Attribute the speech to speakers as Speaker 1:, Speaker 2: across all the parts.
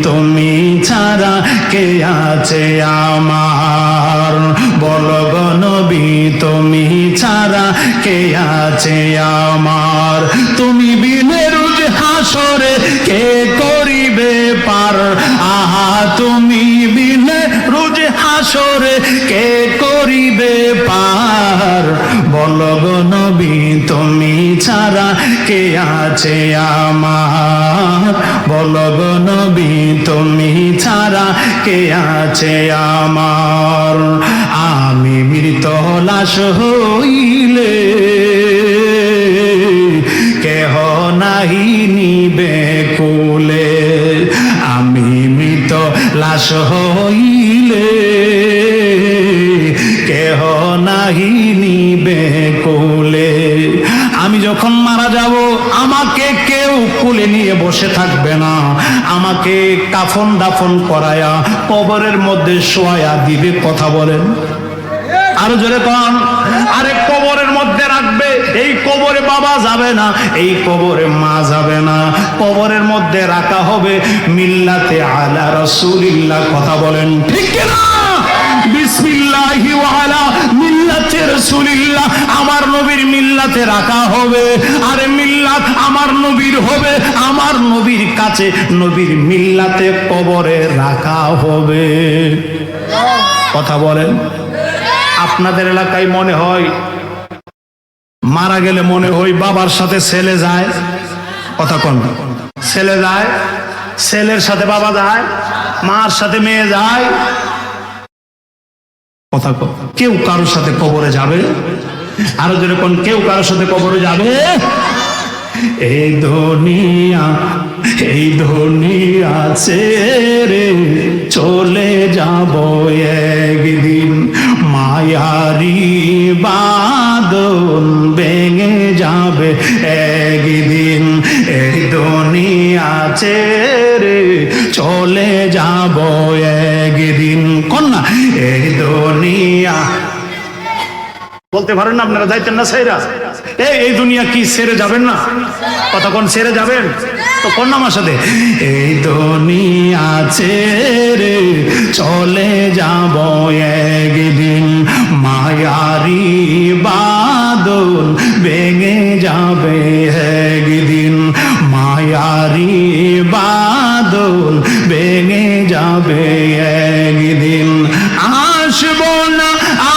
Speaker 1: তুমি ছাড়া কে আছে আমার, বলো গো নবী তুমি ছাড়া কে আছে আমার। তুমি বিনে রোজ হাসরে কে করিবে পার, আহা তুমি বিনে রোজ হাসরে কে করিবে পার, বলো গো নবী তুমি ছাড়া কে আছে আমার, বলো গো নবী তুমি ছাড়া কে আছে আমার। আমি মৃত লাশ হইলে কেহ নাহি নিবে কোলে, আমি মৃত লাশ হইলে কেহ নাহি নিবে কোলে। আমি যখন মারা যাব আমাকে কেউ কোলে নিয়ে বসে থাকবে না, আমাকে কাফন দাফন করায়া কবরের মধ্যে শোয়া দিবে। কথা বলেন আরো জোরে কোন। আরে কবরের মধ্যে রাখবে, এই কবরে বাবা যাবে না, এই কবরে মা যাবে না, কবরের মধ্যে রাখা হবে মিল্লাতে আলা রাসূলিল্লাহ। কথা বলেন ঠিক কিনা? বিসমিল্লাহি ওয়া আলা মিল্লাতে রাসূলিল্লাহ, আমার নবীর মিল্লাতে রাখা হবে। আরে মিল্লাত আমার নবীর হবে, আমার নবীর কাছে নবীর মিল্লাতে কবরে রাখা হবে। কথা বলেন। আপনাদের এলাকায় মনে হয় মারা গেলে মনে হয় বাবার সাথে ছেলে যায়। কথা কোন? ছেলে যায়, ছেলের সাথে বাবা যায়, মার সাথে মেয়ে যায়। কথা কোন? কেউ কারোর সাথে কবরে যাবে? আরো যেরকম কেউ কারোর সাথে কবরে যাবে? এই দুনিয়া ছেড়ে চলে যাব একদিন, মায়ারি বাঁধন ভেঙে যাবে একদিন। এই দুনিয়া ছেড়ে চলে যাব একদিন। কন্যা এই দুনিয়া বলতে পারেন না আপনারা? যাইতেন না সাইরা? এই দুনিয়া কি ছেড়ে যাবেন না? কতক্ষণ ছেড়ে যাবেন? তো কোন নামার সাথে এই দুনিয়া ছেড়ে চলে যাব একদিন, মায়ারি বাঁধন ভেঙে যাবে একদিন, মায়ারি বাঁধন ভেঙে যাবে একদিন। আসব না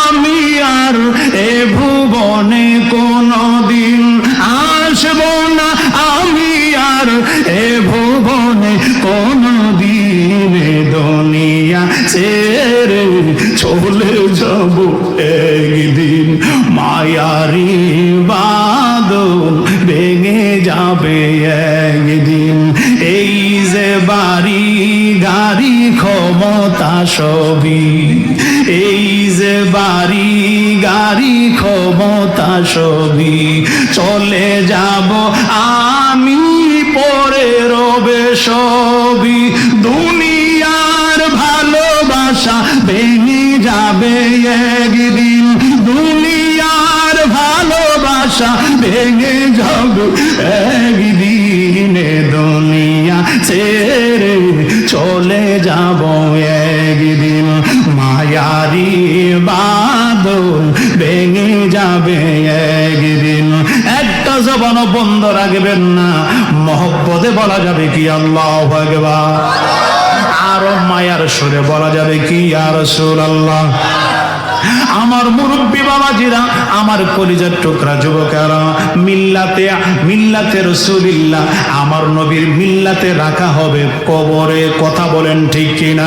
Speaker 1: আমি আর এ ভুবনে কোনদিন, আসব না আমি আর এ ভুবনে কোনদিন, দুনিয়া ছেড়ে চলে যাব একদিন, মায়ারি বাঁধন ভেঙে যাবে একদিন। এই যে বাড়ি গাড়ি ক্ষমতা সবই, এই যে বাড়ি গাড়ি ক্ষমতা সবই চলে যাব আমি, পরে রবে সবই। দুনিয়ার ভালোবাসা ভেঙে যাবে একদিন, দুনিয়ার ভালোবাসা ভেঙে যাবে একদিন, দুনিয়া ছেড়ে চলে যাব একদিন, মায়ারি বাঁধন ভেঙে যাবে একদিন। একটা জবান বন্ধ রাখবেন না, মহব্বতে বলা যাবে কি আল্লাহু আকবার, আরো মায়ার সুরে বলা যাবে কি ইয়া রাসূলুল্লাহ। আমার মুরব্বী বাবাজিরা, আমার কলিজার টুকরা যুবকেরা, মিল্লাতে রাসূলিল্লাহ, আমার নবীর মিল্লাতে রাখা হবে কবরে। কথা বলেন ঠিক কিনা?